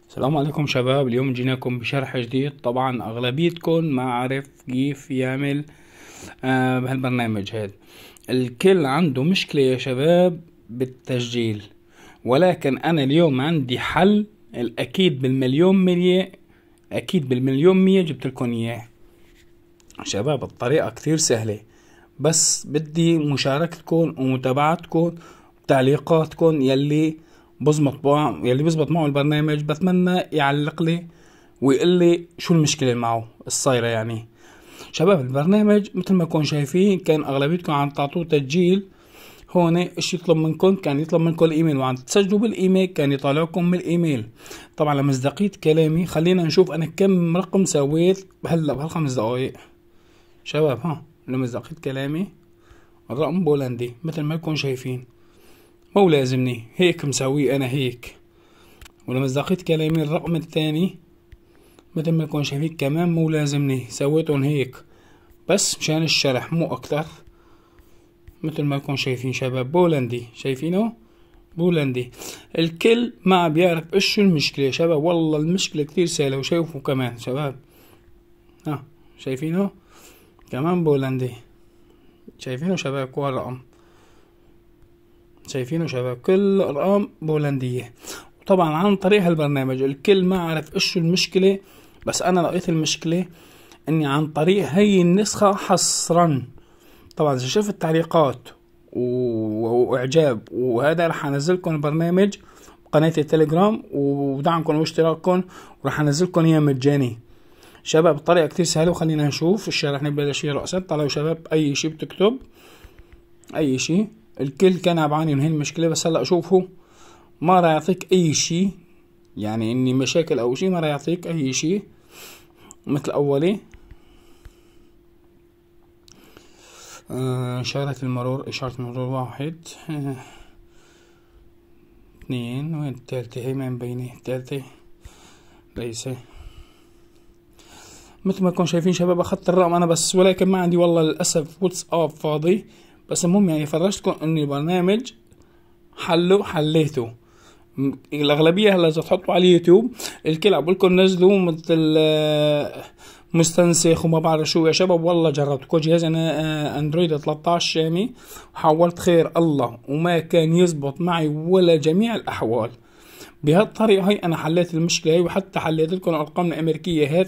السلام عليكم شباب. اليوم جيناكم بشرح جديد. طبعا اغلبيتكم ما عرف كيف يعمل بهالبرنامج هذا. الكل عنده مشكلة يا شباب بالتسجيل، ولكن انا اليوم عندي حل الاكيد بالمليون مية، اكيد بالمليون مية جبت لكم اياه شباب. الطريقة كثير سهلة، بس بدي مشاركتكم ومتابعتكم وتعليقاتكم. يلي بزبط معه البرنامج بتمنى يعلق لي ويقول لي شو المشكلة معه الصايرة. يعني شباب البرنامج مثل ما كون شايفين كان اغلبيتكم عم تعطوه تسجيل. هون ايش يطلب منكم؟ كان يطلب منكم الايميل، وعم تسجلوا بالايميل كان يطالعكم من الايميل. طبعا لمصداقية كلامي خلينا نشوف انا كم رقم سويت هلا بهالخمس دقايق شباب. لمصداقية كلامي الرقم بولندي مثل ما كون شايفين، مو لازمني هيك مسويه انا هيك. ولمصداقية كلامي الرقم الثاني مثل ما كون شايفين كمان مو لازمني، سويتهم هيك بس مشان الشرح مو اكتر. مثل ما كون شايفين شباب بولندي، شايفينه بولندي. الكل ما بيعرف ايش شو المشكلة شباب. والله المشكلة كتير سهلة، وشوفوا كمان شباب شايفينه كمان بولندي. شايفينه شباب كل رقم، شايفينه شباب كل ارقام بولندية. طبعا عن طريق هالبرنامج الكل ما عرف ايش المشكلة، بس انا لقيت المشكلة اني عن طريق هي النسخة حصرا. طبعا اذا شفت التعليقات واعجاب وهذا رح انزلكم البرنامج بقناة التليجرام، ودعمكم واشتراككم ورح انزلكم اياه مجاني شباب. الطريقة كتير سهلة، وخلينا نشوف الشرح. نبلش فيه رأسا. طلعوا شباب اي شي بتكتب اي شي. الكل كان عبعاني من هي المشكلة، بس هلا شوفوا ما راح يعطيك اي شي، يعني اني مشاكل او شي ما راح يعطيك اي شي. مثل اولي اشارة المرور، اشارة المرور 1 2. وين التالتة؟ هي ما مبينة التالتة ليس. مثل ما كنتم شايفين شباب اخذت الرقم انا بس، ولكن ما عندي والله للاسف واتساب فاضي. بس المهم يعني فرجتكم اني البرنامج حليته. الاغلبيه هلا اذا تحطوا على اليوتيوب الكل عم بقولكم نزلوا مثل مستنسخ وما بعرف شو يا شباب. والله جربت كل جهاز انا اندرويد 13 شامي، وحاولت خير الله وما كان يزبط معي ولا جميع الاحوال. بهالطريقه هي انا حليت المشكله هي، وحتى حليت لكم الارقام الامريكيه. هاد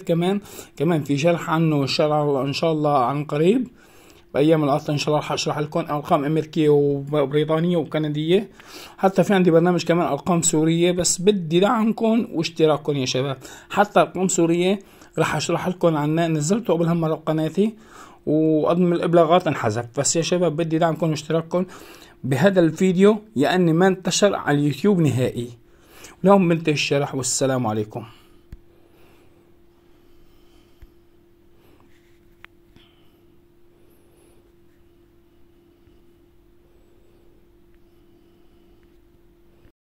كمان في شرح عنه ان شاء الله عن قريب بايام العطله. ان شاء الله رح اشرح لكم ارقام امريكيه وبريطانيه وكنديه. حتى في عندي برنامج كمان ارقام سوريه، بس بدي دعمكم واشتراككم يا شباب. حتى ارقام سوريه رح اشرح لكم عنها، نزلته قبل هالمره بقناتي وقدم الابلاغات انحذف. بس يا شباب بدي دعمكم واشتراككم بهذا الفيديو، لاني ما انتشر على اليوتيوب نهائي. لهم منتهي الشرح، والسلام عليكم.